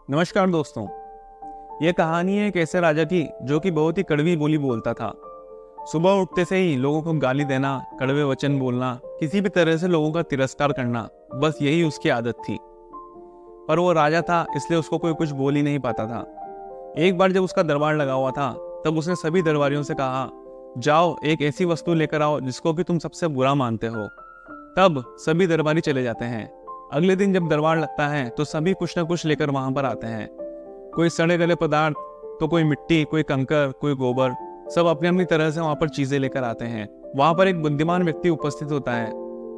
नमस्कार दोस्तों। यह कहानी है एक ऐसे राजा की जो कि बहुत ही कड़वी बोली बोलता था। सुबह उठते से ही लोगों को गाली देना, कड़वे वचन बोलना, किसी भी तरह से लोगों का तिरस्कार करना, बस यही उसकी आदत थी। पर वो राजा था, इसलिए उसको कोई कुछ बोल ही नहीं पाता था। एक बार जब उसका दरबार लगा हुआ था, तब उसने सभी दरबारियों से कहा, जाओ एक ऐसी वस्तु लेकर आओ जिसको कि तुम सबसे बुरा मानते हो। तब सभी दरबारी चले जाते हैं। अगले दिन जब दरबार लगता है तो सभी कुछ न कुछ लेकर वहां पर आते हैं। कोई सड़े गले पदार्थ, तो कोई मिट्टी, कोई कंकर, कोई गोबर, सब अपनी अपनी तरह से वहां पर चीजें लेकर आते हैं। वहां पर एक बुद्धिमान व्यक्ति उपस्थित होता है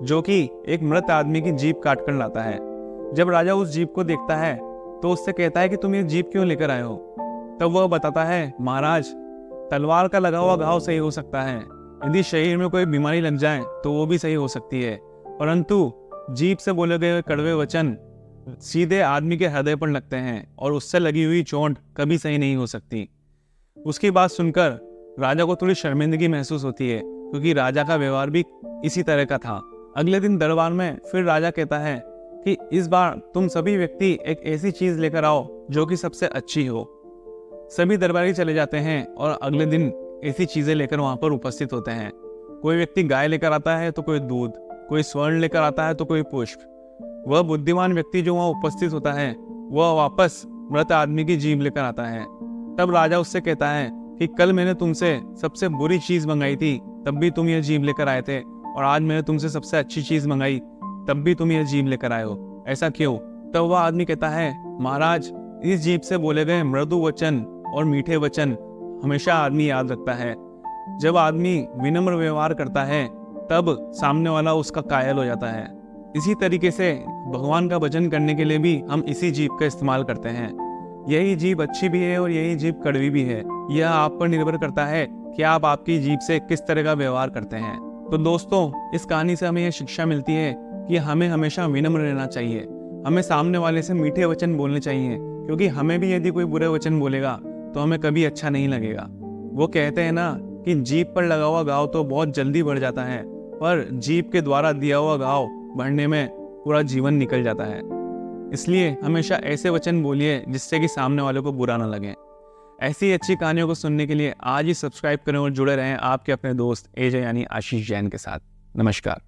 जो कि एक मृत आदमी की जीभ काट कर लाता है। जब राजा उस जीभ को देखता है तो उससे कहता है कि तुम ये जीभ क्यों लेकर आए हो। तब वह बताता है, महाराज, तलवार का लगा हुआ घाव सही हो सकता है, यदि शरीर में कोई बीमारी लग जाए तो वो भी सही हो सकती है, परंतु जीभ से बोले गए कड़वे वचन सीधे आदमी के हृदय पर लगते हैं और उससे लगी हुई चोट कभी सही नहीं हो सकती। उसकी बात सुनकर राजा को थोड़ी शर्मिंदगी महसूस होती है, क्योंकि राजा का व्यवहार भी इसी तरह का था। अगले दिन दरबार में फिर राजा कहता है कि इस बार तुम सभी व्यक्ति एक ऐसी चीज लेकर आओ जो कि सबसे अच्छी हो। सभी दरबारी चले जाते हैं और अगले दिन ऐसी चीजें लेकर वहां पर उपस्थित होते हैं। कोई व्यक्ति गाय लेकर आता है तो कोई दूध, कोई स्वर्ण लेकर आता है तो कोई पुष्प। वह बुद्धिमान व्यक्ति जो वहां उपस्थित होता है वह वापस मृत आदमी की जीभ लेकर आता है। तब राजा उससे कहता है कि कल मैंने तुमसे सबसे बुरी चीज मंगाई थी, तब भी तुम यह जीभ लेकर आए थे, और आज मैंने तुमसे सबसे अच्छी चीज मंगाई, तब भी तुम यह जीभ लेकर आए हो, ऐसा क्यों। तब वह आदमी कहता है, महाराज, इस जीभ से बोले गए मृदु वचन और मीठे वचन हमेशा आदमी याद रखता है। जब आदमी विनम्र व्यवहार करता है तब सामने वाला उसका कायल हो जाता है। इसी तरीके से भगवान का भजन करने के लिए भी हम इसी जीभ का इस्तेमाल करते हैं। यही जीभ अच्छी भी है और यही जीभ कड़वी भी है। यह आप पर निर्भर करता है कि आप आपकी जीभ से किस तरह का व्यवहार करते हैं। तो दोस्तों, इस कहानी से हमें यह शिक्षा मिलती है कि हमें हमेशा विनम्र रहना चाहिए। हमें सामने वाले से मीठे वचन बोलने चाहिए, क्योंकि हमें भी यदि कोई बुरे वचन बोलेगा तो हमें कभी अच्छा नहीं लगेगा। वो कहते हैं ना कि जीभ पर लगा हुआ घाव तो बहुत जल्दी बढ़ जाता है, पर जीभ के द्वारा दिया हुआ घाव बढ़ने में पूरा जीवन निकल जाता है। इसलिए हमेशा ऐसे वचन बोलिए जिससे कि सामने वाले को बुरा ना लगे। ऐसी अच्छी कहानियों को सुनने के लिए आज ही सब्सक्राइब करें और जुड़े रहें आपके अपने दोस्त एजे यानी आशीष जैन के साथ। नमस्कार।